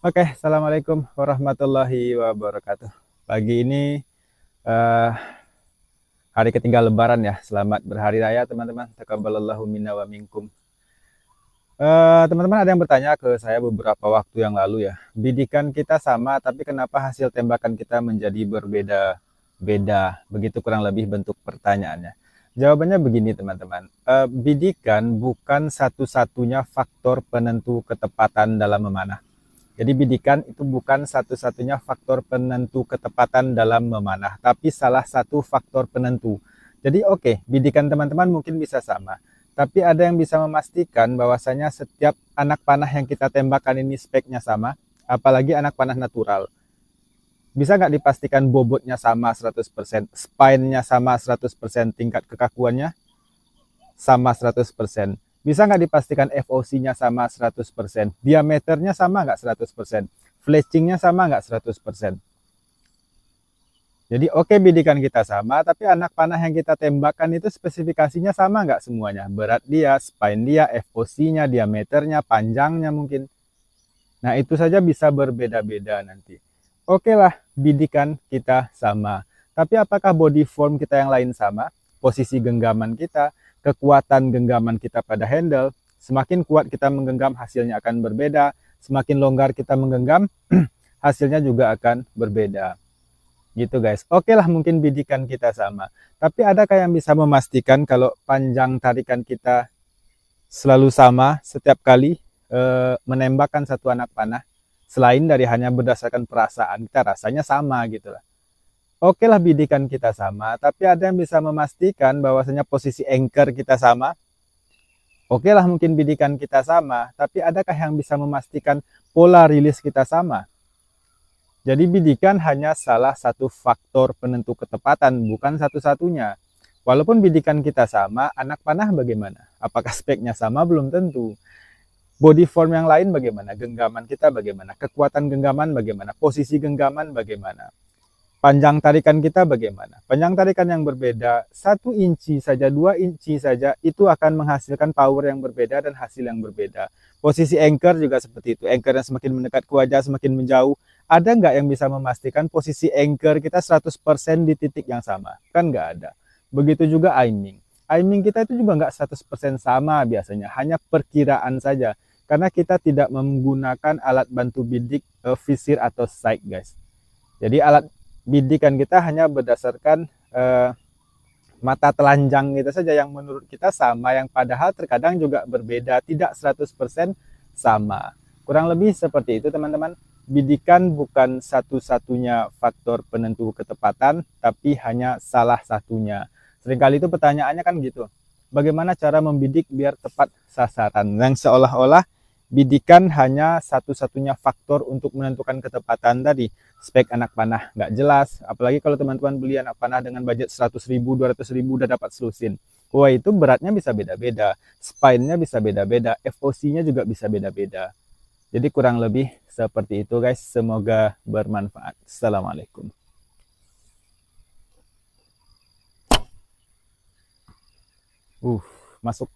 Oke, Assalamualaikum warahmatullahi wabarakatuh. Pagi ini eh, hari ketiga Lebaran ya. Selamat berhari raya teman-teman. Taqabbalallahu minna wa minkum. Teman-teman ada yang bertanya ke saya beberapa waktu yang lalu ya. Bidikan kita sama, tapi kenapa hasil tembakan kita menjadi berbeda-beda? Begitu kurang lebih bentuk pertanyaannya. Jawabannya begini teman-teman. Bidikan bukan satu-satunya faktor penentu ketepatan dalam memanah. Jadi bidikan itu bukan satu-satunya faktor penentu ketepatan dalam memanah, tapi salah satu faktor penentu. Jadi oke, bidikan teman-teman mungkin bisa sama, tapi ada yang bisa memastikan bahwasanya setiap anak panah yang kita tembakkan ini speknya sama, apalagi anak panah natural. Bisa nggak dipastikan bobotnya sama 100%, spine-nya sama 100%, tingkat kekakuannya sama 100%. Bisa nggak dipastikan FOC-nya sama 100%, diameternya sama nggak 100%, flashing-nya sama nggak 100%. Jadi oke bidikan kita sama, tapi anak panah yang kita tembakkan itu spesifikasinya sama nggak semuanya. Berat dia, spine dia, FOC-nya, diameternya, panjangnya mungkin. Nah itu saja bisa berbeda-beda nanti. Oke lah, bidikan kita sama. Tapi apakah body form kita yang lain sama? Posisi genggaman kita, kekuatan genggaman kita pada handle, semakin kuat kita menggenggam hasilnya akan berbeda, semakin longgar kita menggenggam hasilnya juga akan berbeda. Gitu guys. Oke lah mungkin bidikan kita sama. Tapi adakah yang bisa memastikan kalau panjang tarikan kita selalu sama setiap kali menembakkan satu anak panah? Selain dari hanya berdasarkan perasaan, kita rasanya sama gitu lah. Oke lah bidikan kita sama, tapi ada yang bisa memastikan bahwasanya posisi anchor kita sama. Oke lah mungkin bidikan kita sama, tapi adakah yang bisa memastikan pola rilis kita sama? Jadi bidikan hanya salah satu faktor penentu ketepatan, bukan satu-satunya. Walaupun bidikan kita sama, anak panah bagaimana? Apakah speknya sama? Belum tentu. Body form yang lain bagaimana? Genggaman kita bagaimana? Kekuatan genggaman bagaimana? Posisi genggaman bagaimana? Panjang tarikan kita bagaimana? Panjang tarikan yang berbeda, 1 inci saja, 2 inci saja, itu akan menghasilkan power yang berbeda dan hasil yang berbeda. Posisi anchor juga seperti itu. Anchor yang semakin mendekat ke wajah, semakin menjauh. Ada nggak yang bisa memastikan posisi anchor kita 100% di titik yang sama? Kan nggak ada. Begitu juga aiming. Aiming kita itu juga nggak 100% sama biasanya, hanya perkiraan saja. Karena kita tidak menggunakan alat bantu bidik visir atau sight guys. Jadi alat bidikan kita hanya berdasarkan mata telanjang kita saja yang menurut kita sama, yang padahal terkadang juga berbeda, tidak 100% sama. Kurang lebih seperti itu teman-teman. Bidikan bukan satu-satunya faktor penentu ketepatan, tapi hanya salah satunya. Seringkali itu pertanyaannya kan gitu. Bagaimana cara membidik biar tepat sasaran? Yang seolah-olah bidikan hanya satu-satunya faktor untuk menentukan ketepatan tadi. Spek anak panah nggak jelas, apalagi kalau teman-teman beli anak panah dengan budget 100.000, 200.000 udah dapat selusin. Wah itu beratnya bisa beda-beda, spine-nya bisa beda-beda, FOC-nya juga bisa beda-beda. Jadi kurang lebih seperti itu guys, semoga bermanfaat. Assalamualaikum. Uh, Masuk.